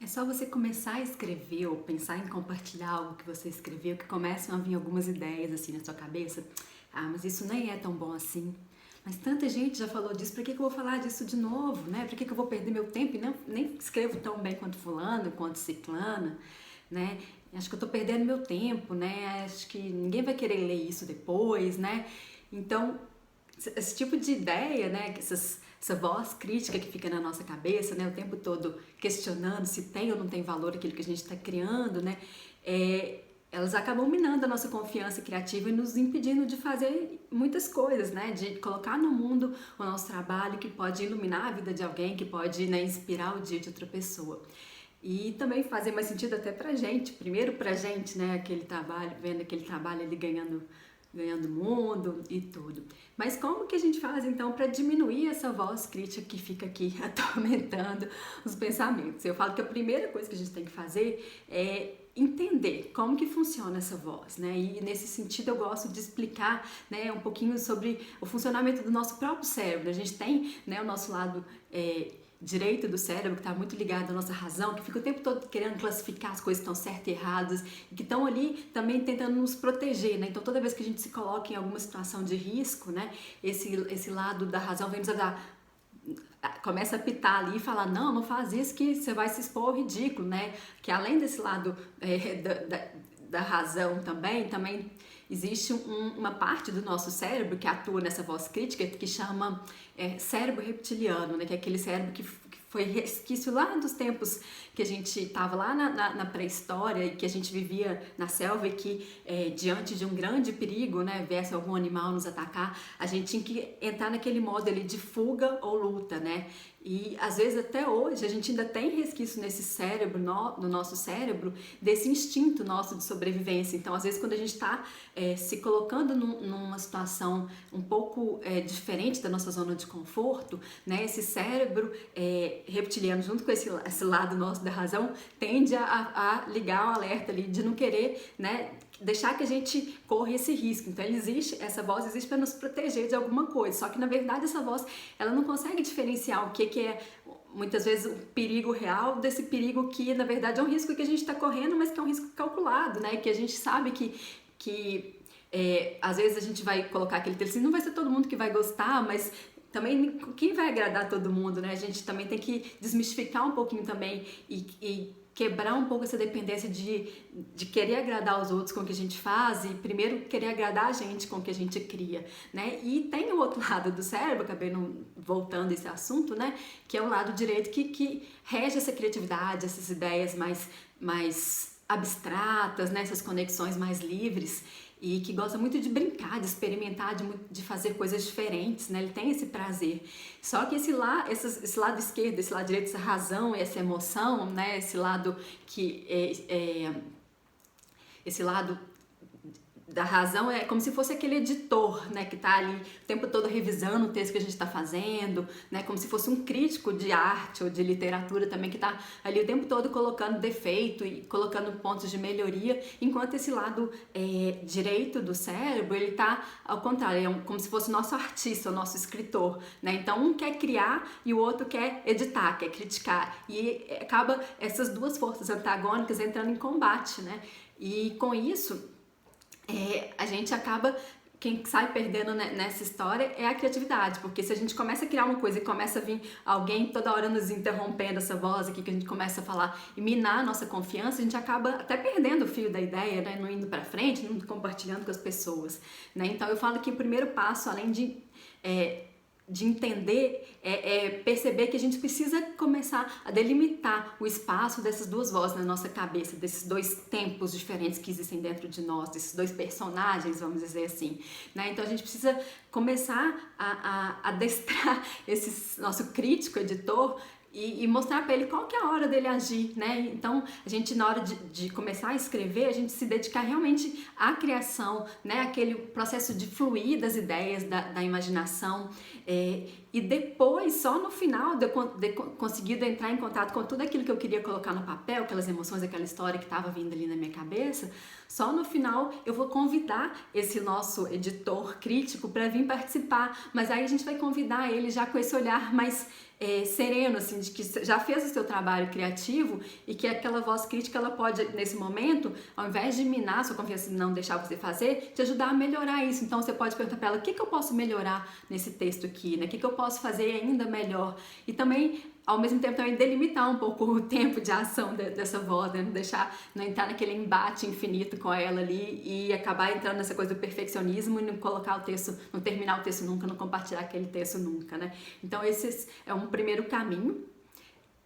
só você começar a escrever ou pensar em compartilhar algo que você escreveu que começam a vir algumas ideias assim na sua cabeça. Ah, mas isso nem é tão bom assim. Mas tanta gente já falou disso, por que que eu vou falar disso de novo, né? Por que que eu vou perder meu tempo e nem escrevo tão bem quanto fulano, quanto ciclana, né? Acho que eu tô perdendo meu tempo, né? Acho que ninguém vai querer ler isso depois, né? Então, esse tipo de ideia, né? Essa voz crítica que fica na nossa cabeça, né? O tempo todo questionando se tem ou não tem valor aquilo que a gente está criando, né? Elas acabam minando a nossa confiança criativa e nos impedindo de fazer muitas coisas, né? De colocar no mundo o nosso trabalho que pode iluminar a vida de alguém, que pode, né, inspirar o dia de outra pessoa. E também fazer mais sentido até pra gente, primeiro pra gente, né, aquele trabalho, vendo aquele trabalho ali ganhando mundo e tudo. Mas como que a gente faz então para diminuir essa voz crítica que fica aqui atormentando os pensamentos? Eu falo que a primeira coisa que a gente tem que fazer é entender como que funciona essa voz, né? E nesse sentido eu gosto de explicar, né, um pouquinho sobre o funcionamento do nosso próprio cérebro. A gente tem, né, o nosso lado direito do cérebro, que está muito ligado à nossa razão, que fica o tempo todo querendo classificar as coisas que estão certas e erradas, e que estão ali também tentando nos proteger, né? Então toda vez que a gente se coloca em alguma situação de risco, né, esse lado da razão vem nos ajudar, começa a pitar ali e falar, não faz isso que você vai se expor ao ridículo, né? Que além desse lado da razão também existe uma parte do nosso cérebro que atua nessa voz crítica que chama cérebro reptiliano, né? Que é aquele cérebro que foi resquício lá dos tempos que a gente estava lá na pré-história e que a gente vivia na selva e que diante de um grande perigo, né, viesse algum animal nos atacar, a gente tinha que entrar naquele modo ali de fuga ou luta, né? E às vezes até hoje a gente ainda tem resquício nesse cérebro, no nosso cérebro, desse instinto nosso de sobrevivência. Então às vezes quando a gente está se colocando numa situação um pouco diferente da nossa zona de conforto, né, esse cérebro reptiliano junto com esse lado nosso da razão tende a ligar o alerta ali de não querer, né, deixar que a gente corra esse risco. Então essa voz existe para nos proteger de alguma coisa, só que na verdade essa voz ela não consegue diferenciar o que é muitas vezes o perigo real desse perigo que na verdade é um risco que a gente está correndo, mas que é um risco calculado, né, que a gente sabe que às vezes a gente vai colocar aquele texto assim, não vai ser todo mundo que vai gostar, mas também quem vai agradar todo mundo, né? A gente também tem que desmistificar um pouquinho também e quebrar um pouco essa dependência de querer agradar os outros com o que a gente faz e primeiro querer agradar a gente com o que a gente cria, né? E tem o outro lado do cérebro, acabei voltando a esse assunto, né? Que é o lado direito que rege essa criatividade, essas ideias mais abstratas, né? Essas conexões mais livres e que gosta muito de brincar, de experimentar, de fazer coisas diferentes, né? Ele tem esse prazer. Só que esse lado esquerdo, esse lado direito, essa razão, essa emoção, né? Esse lado que esse lado da razão é como se fosse aquele editor, né, que está ali o tempo todo revisando o texto que a gente está fazendo, né, como se fosse um crítico de arte ou de literatura também que está ali o tempo todo colocando defeito e colocando pontos de melhoria, enquanto esse lado direito do cérebro ele está ao contrário, como se fosse o nosso artista, o nosso escritor, né? Então um quer criar e o outro quer editar, quer criticar e acaba essas duas forças antagônicas entrando em combate, né? E com isso a gente acaba, quem sai perdendo nessa história é a criatividade, porque se a gente começa a criar uma coisa e começa a vir alguém toda hora nos interrompendo essa voz aqui que a gente começa a falar e minar a nossa confiança, a gente acaba até perdendo o fio da ideia, né? Não indo pra frente, não compartilhando com as pessoas, né? Então eu falo que o primeiro passo, além de entender, perceber que a gente precisa começar a delimitar o espaço dessas duas vozes na nossa cabeça, desses dois tempos diferentes que existem dentro de nós, desses dois personagens, vamos dizer assim, né? Então a gente precisa começar a adestrar esse nosso crítico, editor, e mostrar para ele qual que é a hora dele agir, né? Então, a gente na hora de começar a escrever, a gente se dedicar realmente à criação, né? Aquele processo de fluir das ideias, da imaginação, e depois, só no final de eu conseguido entrar em contato com tudo aquilo que eu queria colocar no papel, aquelas emoções, aquela história que estava vindo ali na minha cabeça, só no final eu vou convidar esse nosso editor crítico para vir participar, mas aí a gente vai convidar ele já com esse olhar mais sereno, assim, de que já fez o seu trabalho criativo e que aquela voz crítica, ela pode, nesse momento, ao invés de minar a sua confiança e não deixar você fazer, te ajudar a melhorar isso. Então você pode perguntar para ela, o que eu posso melhorar nesse texto aqui, né? O que eu posso fazer ainda melhor? E também, ao mesmo tempo, também delimitar um pouco o tempo de ação dessa voz, né? Não entrar naquele embate infinito com ela ali e acabar entrando nessa coisa do perfeccionismo e não colocar o texto, não terminar o texto nunca, não compartilhar aquele texto nunca, né? Então esse é um primeiro caminho.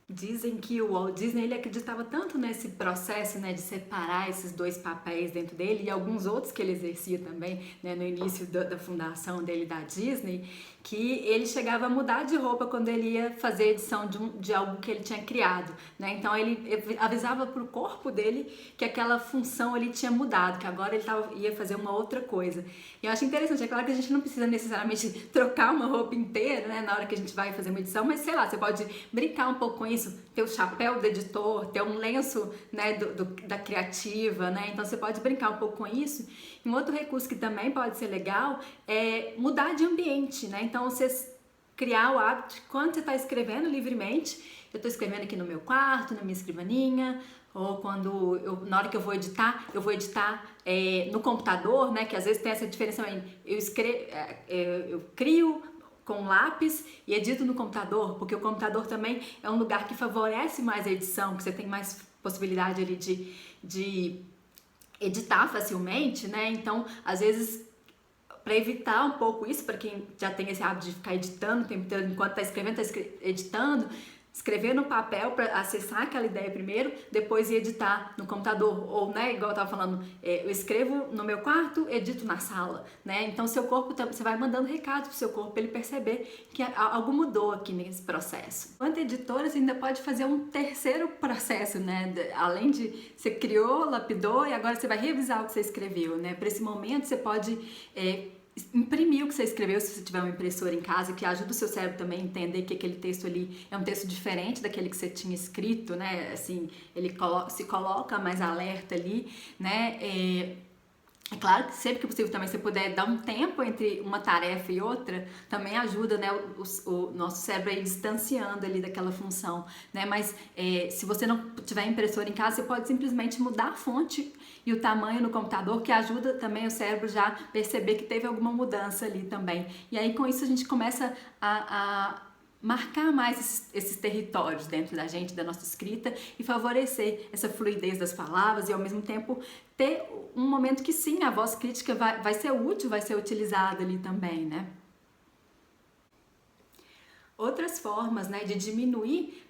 Dizem que o Walt Disney, ele acreditava tanto nesse processo, né, de separar esses dois papéis dentro dele e alguns outros que ele exercia também, né, no início da fundação dele da Disney, que ele chegava a mudar de roupa quando ele ia fazer a edição de algo que ele tinha criado, né? Então ele avisava pro corpo dele que aquela função ele tinha mudado, que agora ele ia fazer uma outra coisa. E eu acho interessante, é claro que a gente não precisa necessariamente trocar uma roupa inteira, né, na hora que a gente vai fazer uma edição, mas sei lá, você pode brincar um pouco com isso, ter o chapéu do editor, ter um lenço, né, da criativa, né? Então você pode brincar um pouco com isso. E um outro recurso que também pode ser legal é mudar de ambiente, né? Então você criar o hábito de quando você está escrevendo livremente, eu estou escrevendo aqui no meu quarto, na minha escrivaninha, ou quando na hora que eu vou editar no computador, né? Que às vezes tem essa diferença aí. Eu crio com lápis e edito no computador, porque o computador também é um lugar que favorece mais a edição, que você tem mais possibilidade ali de editar facilmente, né? Então, às vezes, para evitar um pouco isso, para quem já tem esse hábito de ficar editando o tempo inteiro, enquanto está escrevendo, editando, escrever no papel para acessar aquela ideia primeiro, depois ir editar no computador, ou, né, igual eu tava falando, eu escrevo no meu quarto, edito na sala, né? Então seu corpo, você vai mandando recados pro seu corpo para ele perceber que algo mudou aqui nesse processo. Enquanto editora, você ainda pode fazer um terceiro processo, né? Além de você criou, lapidou e agora você vai revisar o que você escreveu, né? Para esse momento você pode imprimir o que você escreveu, se você tiver uma impressora em casa, que ajuda o seu cérebro também a entender que aquele texto ali é um texto diferente daquele que você tinha escrito, né? Assim, ele se coloca mais alerta ali, né? É claro que sempre que possível também, se puder dar um tempo entre uma tarefa e outra, também ajuda, né, o nosso cérebro a ir distanciando ali daquela função, né? Mas se você não tiver impressora em casa, você pode simplesmente mudar a fonte e o tamanho no computador, que ajuda também o cérebro já a perceber que teve alguma mudança ali também. E aí com isso a gente começa a marcar mais esses territórios dentro da gente, da nossa escrita, e favorecer essa fluidez das palavras e ao mesmo tempo ter um momento que sim, a voz crítica vai ser útil, vai ser utilizada ali também, né? Outras formas, né, de diminuir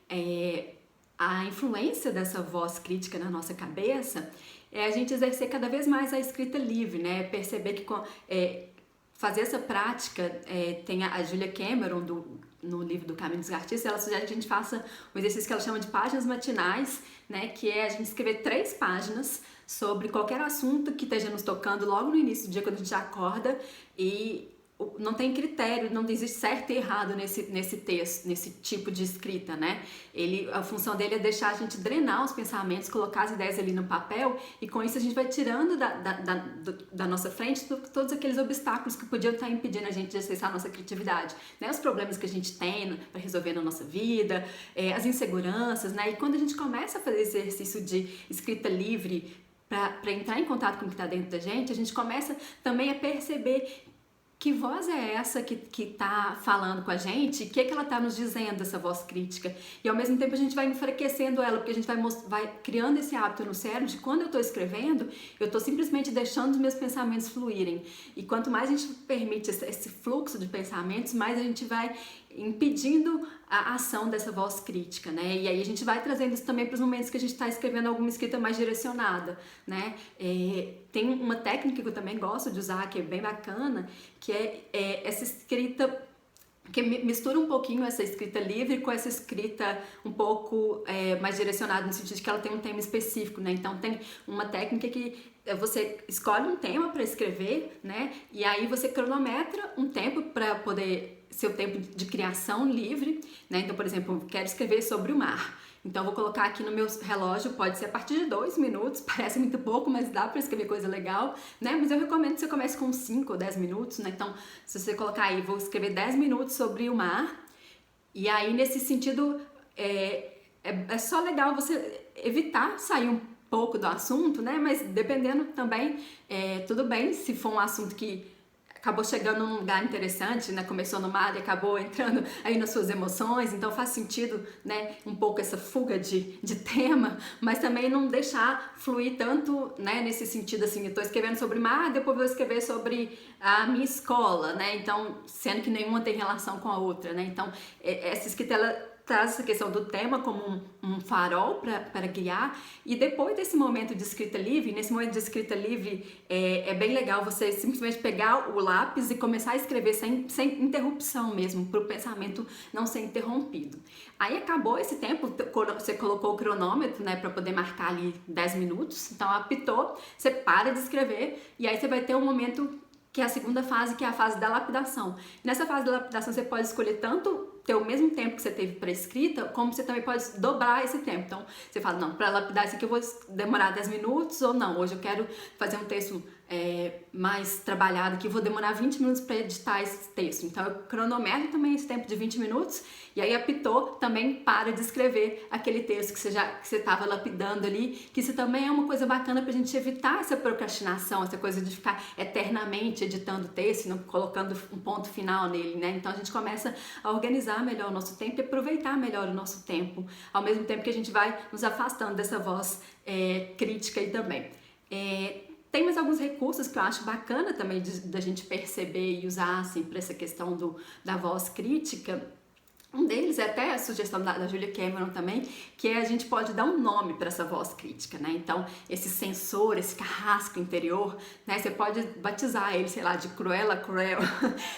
a influência dessa voz crítica na nossa cabeça é a gente exercer cada vez mais a escrita livre, né? Perceber que fazer essa prática, tem a Julia Cameron, no livro do Caminho dos Artistas, ela sugere que a gente faça um exercício que ela chama de páginas matinais, né, que é a gente escrever 3 páginas sobre qualquer assunto que esteja nos tocando logo no início do dia, quando a gente acorda, e não tem critério, não existe certo e errado nesse texto, nesse tipo de escrita, né? A função dele é deixar a gente drenar os pensamentos, colocar as ideias ali no papel, e com isso a gente vai tirando da nossa frente todos aqueles obstáculos que podiam estar impedindo a gente de acessar a nossa criatividade, né? Os problemas que a gente tem para resolver na nossa vida, as inseguranças, né? E quando a gente começa a fazer esse exercício de escrita livre para entrar em contato com o que está dentro da gente, a gente começa também a perceber que voz é essa que tá falando com a gente? O que ela tá nos dizendo, essa voz crítica? E ao mesmo tempo a gente vai enfraquecendo ela, porque a gente vai criando esse hábito no cérebro de quando eu tô escrevendo, eu tô simplesmente deixando os meus pensamentos fluírem. E quanto mais a gente permite esse fluxo de pensamentos, mais a gente vai impedindo a ação dessa voz crítica, né? E aí a gente vai trazendo isso também para os momentos que a gente está escrevendo alguma escrita mais direcionada, né? Tem uma técnica que eu também gosto de usar, que é bem bacana, que é essa escrita que mistura um pouquinho essa escrita livre com essa escrita um pouco mais direcionada, no sentido de que ela tem um tema específico, né? Então tem uma técnica que você escolhe um tema para escrever, né? E aí você cronometra um tempo para poder seu tempo de criação livre, né? Então, por exemplo, quero escrever sobre o mar. Então, vou colocar aqui no meu relógio, pode ser a partir de 2 minutos, parece muito pouco, mas dá para escrever coisa legal, né? Mas eu recomendo que você comece com 5 ou 10 minutos, né? Então, se você colocar aí, vou escrever 10 minutos sobre o mar, e aí, nesse sentido, é só legal você evitar sair um pouco do assunto, né? Mas dependendo também, tudo bem se for um assunto que acabou chegando num lugar interessante, né? Começou no mar e acabou entrando aí nas suas emoções, então faz sentido, né? Um pouco essa fuga de tema, mas também não deixar fluir tanto, né? Nesse sentido assim, eu tô escrevendo sobre mar, depois vou escrever sobre a minha escola, né? Então, sendo que nenhuma tem relação com a outra, né? Então, essa escrita, ela traz essa questão do tema como um farol para guiar, e depois desse momento de escrita livre, nesse momento de escrita livre é bem legal você simplesmente pegar o lápis e começar a escrever sem interrupção mesmo, para o pensamento não ser interrompido. Aí acabou esse tempo, você colocou o cronômetro, né, para poder marcar ali 10 minutos, então apitou, você para de escrever e aí você vai ter um momento que é a segunda fase, que é a fase da lapidação. Nessa fase da lapidação você pode escolher tanto ter o mesmo tempo que você teve para escrita, como você também pode dobrar esse tempo. Então, você fala, não, para lapidar isso aqui eu vou demorar 10 minutos, ou não, hoje eu quero fazer um texto mais trabalhado aqui, vou demorar 20 minutos para editar esse texto. Então, eu cronometro também esse tempo de 20 minutos, e aí apitou, também para de escrever aquele texto que você estava lapidando ali, que isso também é uma coisa bacana pra gente evitar essa procrastinação, essa coisa de ficar eternamente editando o texto, não colocando um ponto final nele, né? Então, a gente começa a organizar melhor o nosso tempo e aproveitar melhor o nosso tempo, ao mesmo tempo que a gente vai nos afastando dessa voz crítica aí também. Tem mais alguns recursos que eu acho bacana também da gente perceber e usar assim, para essa questão da voz crítica. Um deles é até a sugestão da Julia Cameron também, que a gente pode dar um nome para essa voz crítica, né? Então, esse sensor, esse carrasco interior, né? Você pode batizar ele, sei lá, de Cruella Cruel,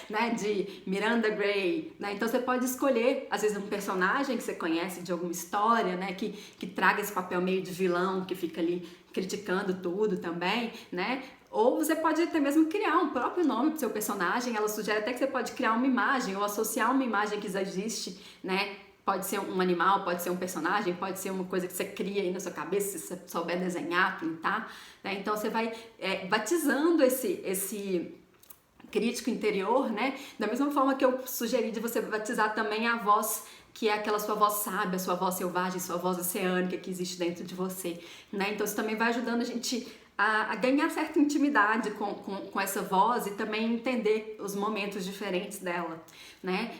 né? De Miranda Gray, né? Então, você pode escolher, às vezes, um personagem que você conhece de alguma história, né? Que traga esse papel meio de vilão, que fica ali criticando tudo também, né? Ou você pode até mesmo criar um próprio nome para o seu personagem. Ela sugere até que você pode criar uma imagem ou associar uma imagem que já existe, né? Pode ser um animal, pode ser um personagem, pode ser uma coisa que você cria aí na sua cabeça, se você souber desenhar, pintar, né? Então você vai batizando esse crítico interior, né? Da mesma forma que eu sugeri de você batizar também a voz, que é aquela sua voz sábia, sua voz selvagem, sua voz oceânica que existe dentro de você, né? Então isso também vai ajudando a gente a ganhar certa intimidade com essa voz e também entender os momentos diferentes dela, né?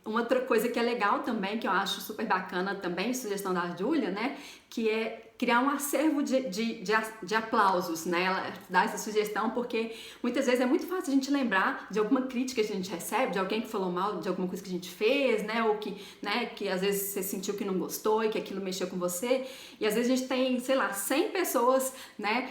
Uma outra coisa que é legal também, que eu acho super bacana também, sugestão da Júlia, né? Que é criar um acervo de aplausos, né? Ela dá essa sugestão porque muitas vezes é muito fácil a gente lembrar de alguma crítica que a gente recebe, de alguém que falou mal de alguma coisa que a gente fez, né? Ou que às vezes você sentiu que não gostou e que aquilo mexeu com você. E às vezes a gente tem, sei lá, 100 pessoas, né?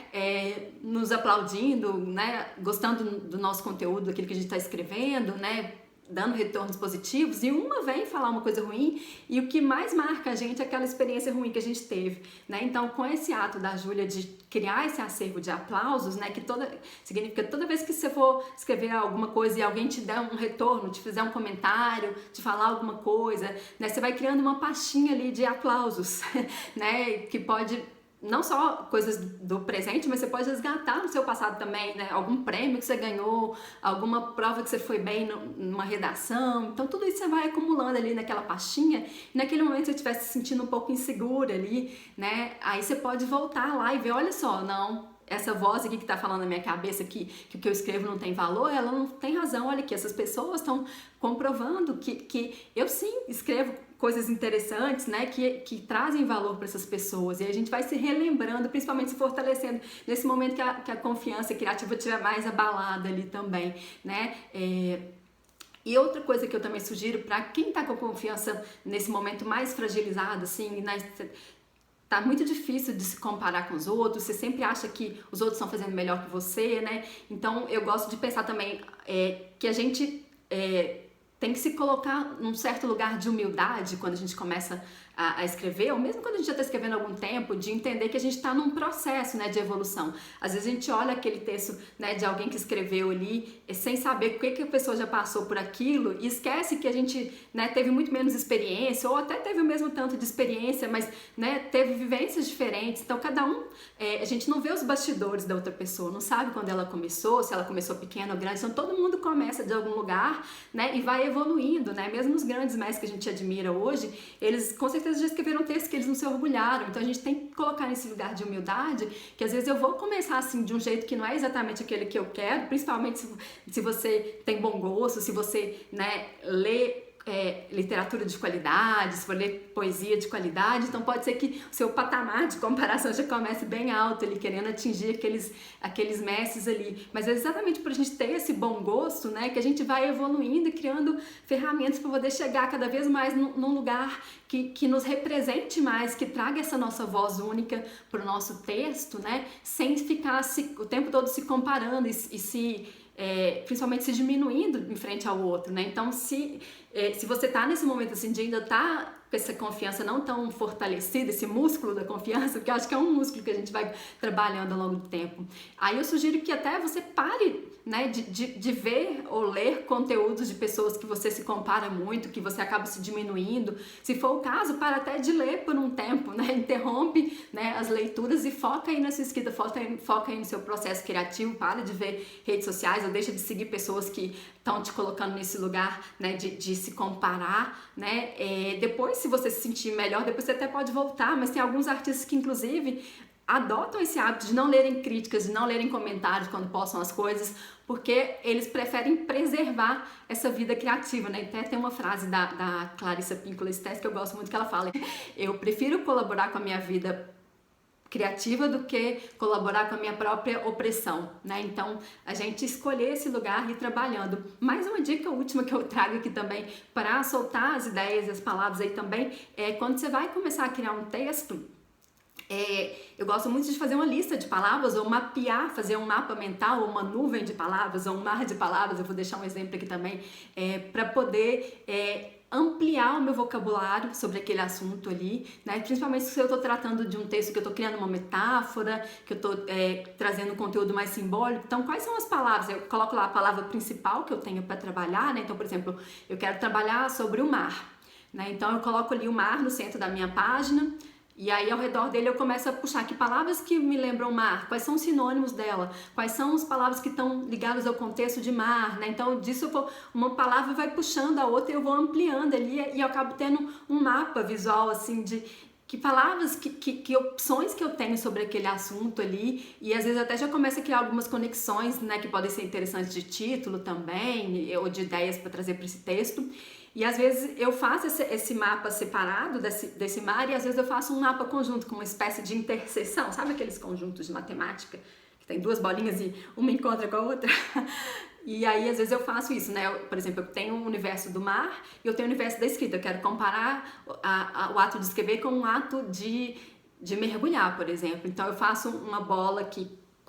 Nos aplaudindo, né? Gostando do nosso conteúdo, daquilo que a gente está escrevendo, né? Dando retornos positivos, e uma vem falar uma coisa ruim, e o que mais marca a gente é aquela experiência ruim que a gente teve, né? Então, com esse ato da Júlia de criar esse acervo de aplausos, né, significa que toda vez que você for escrever alguma coisa e alguém te der um retorno, te fizer um comentário, te falar alguma coisa, né, você vai criando uma pastinha ali de aplausos, né, que pode não só coisas do presente, mas você pode resgatar no seu passado também, né? Algum prêmio que você ganhou, alguma prova que você foi bem numa redação. Então, tudo isso você vai acumulando ali naquela pastinha. E naquele momento, se você estiver se sentindo um pouco insegura ali, né? Aí você pode voltar lá e ver, olha só, não, essa voz aqui que tá falando na minha cabeça que o que eu escrevo não tem valor, ela não tem razão. Olha que essas pessoas estão comprovando que eu sim escrevo coisas interessantes, né, que trazem valor para essas pessoas, e a gente vai se relembrando, principalmente se fortalecendo nesse momento que a confiança criativa estiver mais abalada ali também, né. E outra coisa que eu também sugiro para quem tá com a confiança nesse momento mais fragilizado, assim, né, tá muito difícil de se comparar com os outros, você sempre acha que os outros estão fazendo melhor que você, né? Então eu gosto de pensar também que a gente tem que se colocar num certo lugar de humildade quando a gente começa a escrever, ou mesmo quando a gente já está escrevendo há algum tempo, de entender que a gente está num processo, né, de evolução. Às vezes a gente olha aquele texto, né, de alguém que escreveu ali, sem saber o que a pessoa já passou por aquilo, e esquece que a gente, né, teve muito menos experiência, ou até teve o mesmo tanto de experiência, mas, né, teve vivências diferentes. Então cada um, a gente não vê os bastidores da outra pessoa, não sabe quando ela começou, se ela começou pequena ou grande. Então todo mundo começa de algum lugar, né, e vai evoluindo, né? Mesmo os grandes mestres que a gente admira hoje, eles com certeza já escreveram textos que eles não se orgulharam. Então a gente tem que colocar nesse lugar de humildade, que às vezes eu vou começar assim de um jeito que não é exatamente aquele que eu quero, principalmente se você tem bom gosto, se você, né, lê literatura de qualidade, se for ler poesia de qualidade, então pode ser que o seu patamar de comparação já comece bem alto ali, querendo atingir aqueles mestres ali. Mas é exatamente por a gente ter esse bom gosto, né, que a gente vai evoluindo e criando ferramentas para poder chegar cada vez mais num lugar que nos represente mais, que traga essa nossa voz única para o nosso texto, né, sem ficar o tempo todo se comparando principalmente se diminuindo em frente ao outro, né? Então, se você tá nesse momento assim de ainda tá com essa confiança não tão fortalecida, esse músculo da confiança, porque eu acho que é um músculo que a gente vai trabalhando ao longo do tempo, aí eu sugiro que até você pare, né, de ver ou ler conteúdos de pessoas que você se compara muito, que você acaba se diminuindo. Se for o caso, para até de ler por um tempo, né? Interrompe, né, as leituras e foca aí na sua escrita, foca aí no seu processo criativo, para de ver redes sociais ou deixa de seguir pessoas que estão te colocando nesse lugar, né, de se comparar, né? Depois, se você se sentir melhor, depois você até pode voltar, mas tem alguns artistas que inclusive adotam esse hábito de não lerem críticas, de não lerem comentários quando postam as coisas, porque eles preferem preservar essa vida criativa, né? Até tem uma frase da Clarissa Pinkola Estés que eu gosto muito, que ela fala: eu prefiro colaborar com a minha vida criativa do que colaborar com a minha própria opressão, né? Então, a gente escolher esse lugar e ir trabalhando. Mais uma dica última que eu trago aqui também para soltar as ideias e as palavras aí também, quando você vai começar a criar um texto, eu gosto muito de fazer uma lista de palavras ou mapear, fazer um mapa mental ou uma nuvem de palavras ou um mar de palavras. Eu vou deixar um exemplo aqui também, para poder ampliar o meu vocabulário sobre aquele assunto ali, né? Principalmente se eu estou tratando de um texto que eu estou criando uma metáfora, que eu estou trazendo um conteúdo mais simbólico. Então, quais são as palavras? Eu coloco lá a palavra principal que eu tenho para trabalhar, né? Então, por exemplo, eu quero trabalhar sobre o mar, né? Então, eu coloco ali o mar no centro da minha página. E aí, ao redor dele, eu começo a puxar que palavras que me lembram mar, quais são os sinônimos dela, quais são as palavras que estão ligadas ao contexto de mar, né? Então, disso uma palavra vai puxando a outra e eu vou ampliando ali e eu acabo tendo um mapa visual, assim, de que palavras, que opções que eu tenho sobre aquele assunto ali, e às vezes até já começa a criar algumas conexões, né, que podem ser interessantes de título também, ou de ideias para trazer para esse texto. E às vezes eu faço esse mapa separado desse mar, e às vezes eu faço um mapa conjunto com uma espécie de interseção, sabe aqueles conjuntos de matemática que tem duas bolinhas e uma encontra com a outra? E aí às vezes eu faço isso, né? Por exemplo, eu tenho o universo do mar e eu tenho o universo da escrita. Eu quero comparar o ato de escrever com o ato de mergulhar, por exemplo. Então eu faço uma bola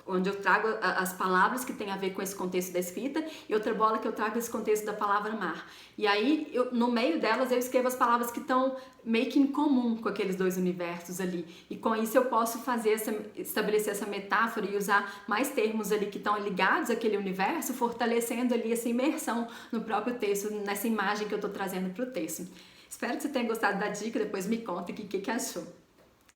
onde eu trago as palavras que tem a ver com esse contexto da escrita, e outra bola que eu trago esse contexto da palavra mar. E aí, no meio delas, eu escrevo as palavras que estão meio que em comum com aqueles dois universos ali. E com isso eu posso estabelecer essa metáfora e usar mais termos ali que estão ligados àquele universo, fortalecendo ali essa imersão no próprio texto, nessa imagem que eu estou trazendo para o texto. Espero que você tenha gostado da dica, depois me conta o que achou.